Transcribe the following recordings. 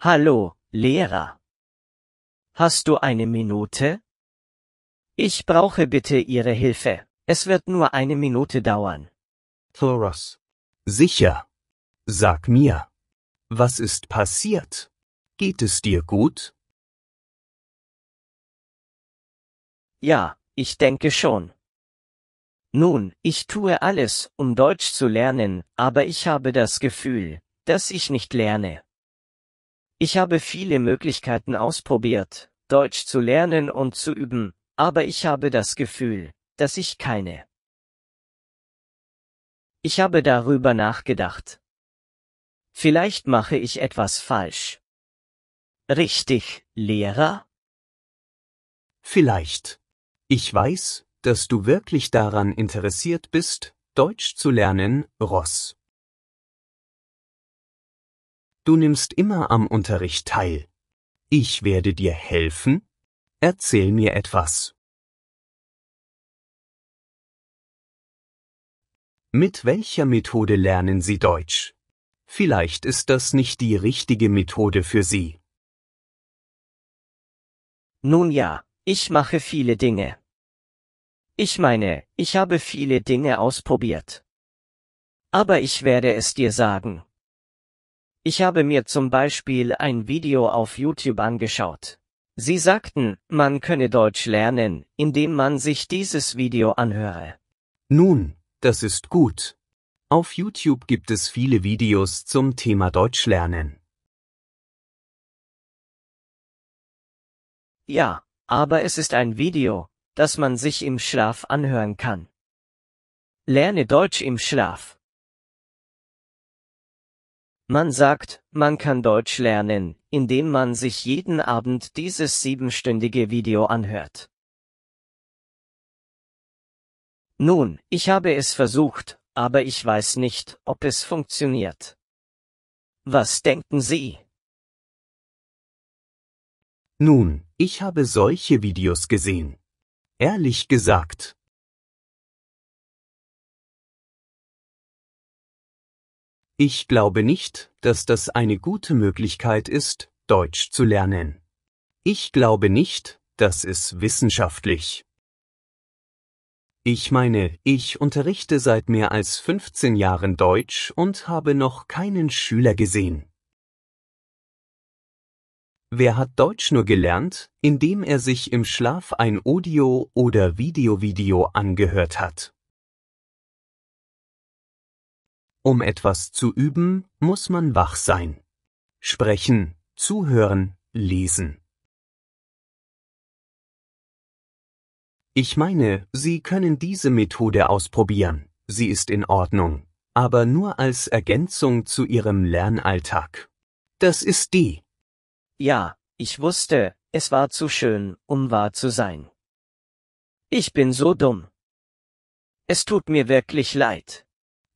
Hallo, Lehrer. Hast du eine Minute? Ich brauche bitte Ihre Hilfe. Es wird nur eine Minute dauern. Thoros. Sicher. Sag mir. Was ist passiert? Geht es dir gut? Ja, ich denke schon. Nun, ich tue alles, um Deutsch zu lernen, aber ich habe das Gefühl, dass ich nicht lerne. Ich habe viele Möglichkeiten ausprobiert, Deutsch zu lernen und zu üben, aber ich habe das Gefühl, dass ich keine. Ich habe darüber nachgedacht. Vielleicht mache ich etwas falsch. Richtig, Lehrer? Vielleicht. Ich weiß, dass du wirklich daran interessiert bist, Deutsch zu lernen, Ross. Du nimmst immer am Unterricht teil. Ich werde dir helfen. Erzähl mir etwas. Mit welcher Methode lernen Sie Deutsch? Vielleicht ist das nicht die richtige Methode für Sie. Nun ja, ich mache viele Dinge. Ich meine, ich habe viele Dinge ausprobiert. Aber ich werde es dir sagen. Ich habe mir zum Beispiel ein Video auf YouTube angeschaut. Sie sagten, man könne Deutsch lernen, indem man sich dieses Video anhöre. Nun, das ist gut. Auf YouTube gibt es viele Videos zum Thema Deutsch lernen. Ja, aber es ist ein Video, das man sich im Schlaf anhören kann. Lerne Deutsch im Schlaf. Man sagt, man kann Deutsch lernen, indem man sich jeden Abend dieses 7-stündige Video anhört. Nun, ich habe es versucht, aber ich weiß nicht, ob es funktioniert. Was denken Sie? Nun, ich habe solche Videos gesehen. Ehrlich gesagt. Ich glaube nicht, dass das eine gute Möglichkeit ist, Deutsch zu lernen. Ich glaube nicht, dass es wissenschaftlich. Ich meine, ich unterrichte seit mehr als 15 Jahren Deutsch und habe noch keinen Schüler gesehen. Wer hat Deutsch nur gelernt, indem er sich im Schlaf ein Audio- oder Video angehört hat? Um etwas zu üben, muss man wach sein. Sprechen, zuhören, lesen. Ich meine, Sie können diese Methode ausprobieren. Sie ist in Ordnung, aber nur als Ergänzung zu Ihrem Lernalltag. Das ist die. Ja, ich wusste, es war zu schön, um wahr zu sein. Ich bin so dumm. Es tut mir wirklich leid.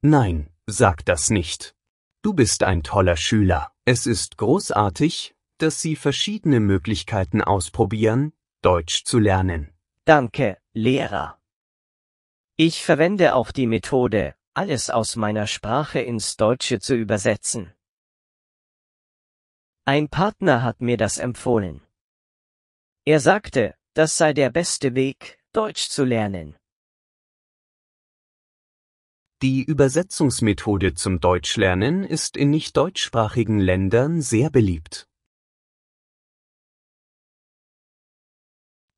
Nein, sag das nicht. Du bist ein toller Schüler. Es ist großartig, dass Sie verschiedene Möglichkeiten ausprobieren, Deutsch zu lernen. Danke, Lehrer. Ich verwende auch die Methode, alles aus meiner Sprache ins Deutsche zu übersetzen. Ein Partner hat mir das empfohlen. Er sagte, das sei der beste Weg, Deutsch zu lernen. Die Übersetzungsmethode zum Deutschlernen ist in nicht deutschsprachigen Ländern sehr beliebt.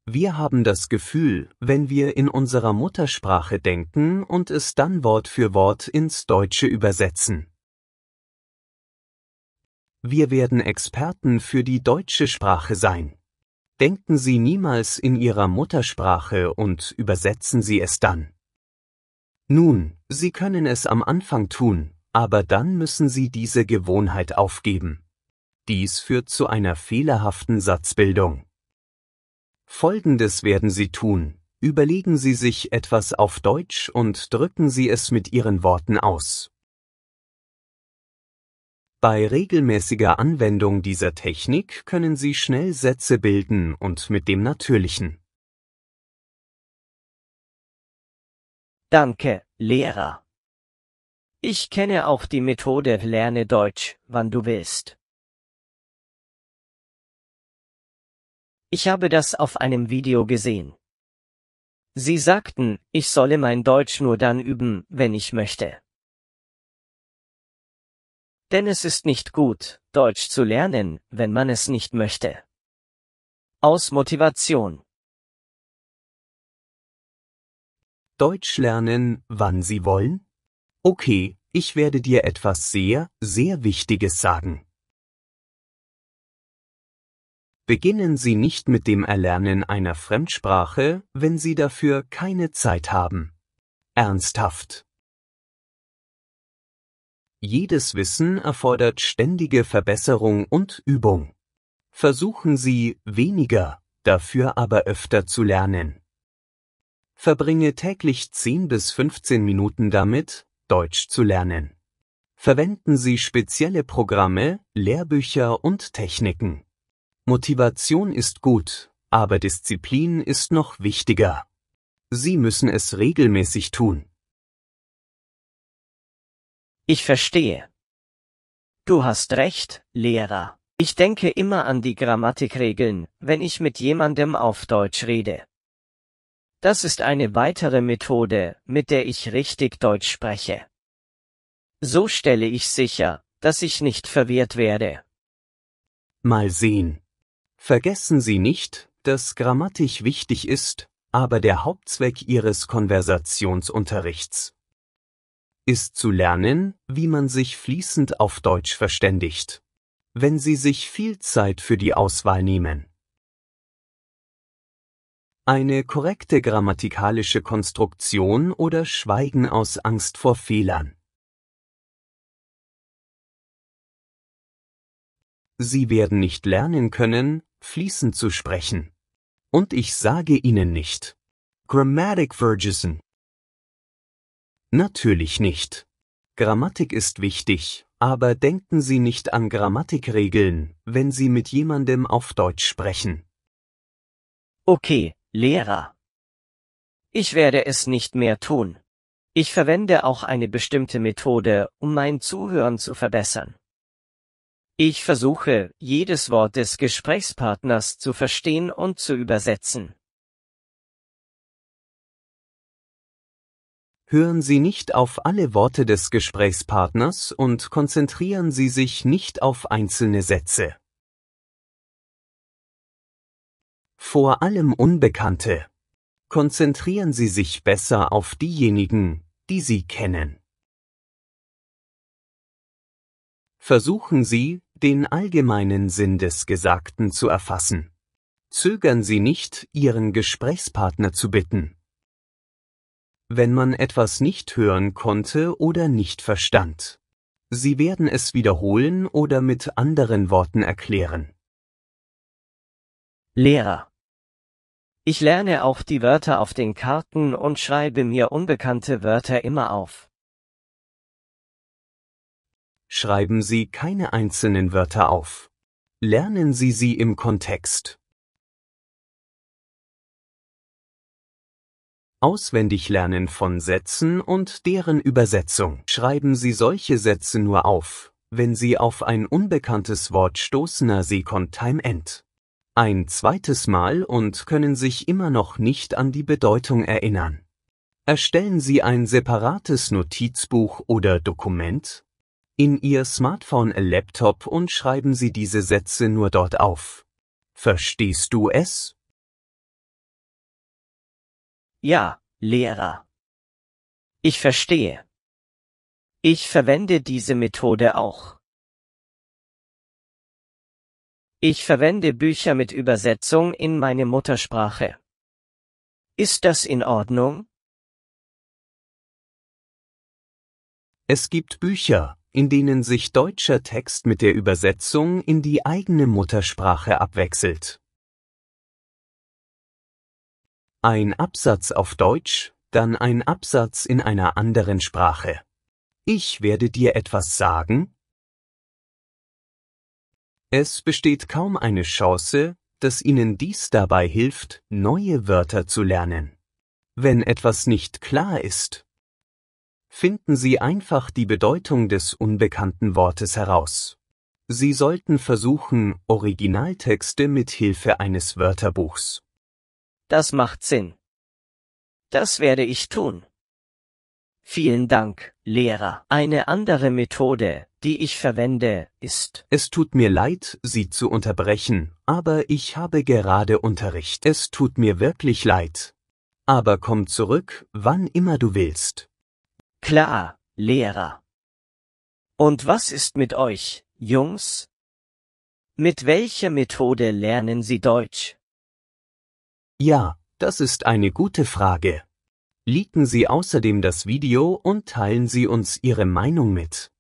Wir haben das Gefühl, wenn wir in unserer Muttersprache denken und es dann Wort für Wort ins Deutsche übersetzen. Wir werden Experten für die deutsche Sprache sein. Denken Sie niemals in Ihrer Muttersprache und übersetzen Sie es dann. Nun, Sie können es am Anfang tun, aber dann müssen Sie diese Gewohnheit aufgeben. Dies führt zu einer fehlerhaften Satzbildung. Folgendes werden Sie tun: Überlegen Sie sich etwas auf Deutsch und drücken Sie es mit Ihren Worten aus. Bei regelmäßiger Anwendung dieser Technik können Sie schnell Sätze bilden und mit dem Natürlichen. Danke, Lehrer. Ich kenne auch die Methode Lerne Deutsch, wann du willst. Ich habe das auf einem Video gesehen. Sie sagten, ich solle mein Deutsch nur dann üben, wenn ich möchte. Denn es ist nicht gut, Deutsch zu lernen, wenn man es nicht möchte. Aus Motivation. Deutsch lernen, wann Sie wollen? Okay, ich werde dir etwas sehr, sehr Wichtiges sagen. Beginnen Sie nicht mit dem Erlernen einer Fremdsprache, wenn Sie dafür keine Zeit haben. Ernsthaft. Jedes Wissen erfordert ständige Verbesserung und Übung. Versuchen Sie, weniger, dafür aber öfter zu lernen. Verbringe täglich 10 bis 15 Minuten damit, Deutsch zu lernen. Verwenden Sie spezielle Programme, Lehrbücher und Techniken. Motivation ist gut, aber Disziplin ist noch wichtiger. Sie müssen es regelmäßig tun. Ich verstehe. Du hast recht, Lehrer. Ich denke immer an die Grammatikregeln, wenn ich mit jemandem auf Deutsch rede. Das ist eine weitere Methode, mit der ich richtig Deutsch spreche. So stelle ich sicher, dass ich nicht verwirrt werde. Mal sehen. Vergessen Sie nicht, dass Grammatik wichtig ist, aber der Hauptzweck Ihres Konversationsunterrichts ist zu lernen, wie man sich fließend auf Deutsch verständigt, wenn Sie sich viel Zeit für die Auswahl nehmen. Eine korrekte grammatikalische Konstruktion oder Schweigen aus Angst vor Fehlern. Sie werden nicht lernen können, fließend zu sprechen. Und ich sage Ihnen nicht. Grammatic vergessen. Natürlich nicht. Grammatik ist wichtig, aber denken Sie nicht an Grammatikregeln, wenn Sie mit jemandem auf Deutsch sprechen. Okay, Lehrer. Ich werde es nicht mehr tun. Ich verwende auch eine bestimmte Methode, um mein Zuhören zu verbessern. Ich versuche, jedes Wort des Gesprächspartners zu verstehen und zu übersetzen. Hören Sie nicht auf alle Worte des Gesprächspartners und konzentrieren Sie sich nicht auf einzelne Sätze. Vor allem Unbekannte. Konzentrieren Sie sich besser auf diejenigen, die Sie kennen. Versuchen Sie, den allgemeinen Sinn des Gesagten zu erfassen. Zögern Sie nicht, Ihren Gesprächspartner zu bitten, wenn man etwas nicht hören konnte oder nicht verstand. Sie werden es wiederholen oder mit anderen Worten erklären. Lehrer. Ich lerne auch die Wörter auf den Karten und schreibe mir unbekannte Wörter immer auf. Schreiben Sie keine einzelnen Wörter auf. Lernen Sie sie im Kontext. Auswendig lernen von Sätzen und deren Übersetzung. Schreiben Sie solche Sätze nur auf, wenn Sie auf ein unbekanntes Wort stoßen. Sie time end. Ein zweites Mal und können sich immer noch nicht an die Bedeutung erinnern. Erstellen Sie ein separates Notizbuch oder Dokument in Ihr Smartphone, Laptop und schreiben Sie diese Sätze nur dort auf. Verstehst du es? Ja, Lehrer. Ich verstehe. Ich verwende diese Methode auch. Ich verwende Bücher mit Übersetzung in meine Muttersprache. Ist das in Ordnung? Es gibt Bücher, in denen sich deutscher Text mit der Übersetzung in die eigene Muttersprache abwechselt. Ein Absatz auf Deutsch, dann ein Absatz in einer anderen Sprache. Ich werde dir etwas sagen. Es besteht kaum eine Chance, dass Ihnen dies dabei hilft, neue Wörter zu lernen. Wenn etwas nicht klar ist, finden Sie einfach die Bedeutung des unbekannten Wortes heraus. Sie sollten versuchen, Originaltexte mit Hilfe eines Wörterbuchs. Das macht Sinn. Das werde ich tun. Vielen Dank, Lehrer. Eine andere Methode, die ich verwende, ist: Es tut mir leid, Sie zu unterbrechen, aber ich habe gerade Unterricht. Es tut mir wirklich leid. Aber komm zurück, wann immer du willst. Klar, Lehrer. Und was ist mit euch, Jungs? Mit welcher Methode lernen Sie Deutsch? Ja, das ist eine gute Frage. Liken Sie außerdem das Video und teilen Sie uns Ihre Meinung mit.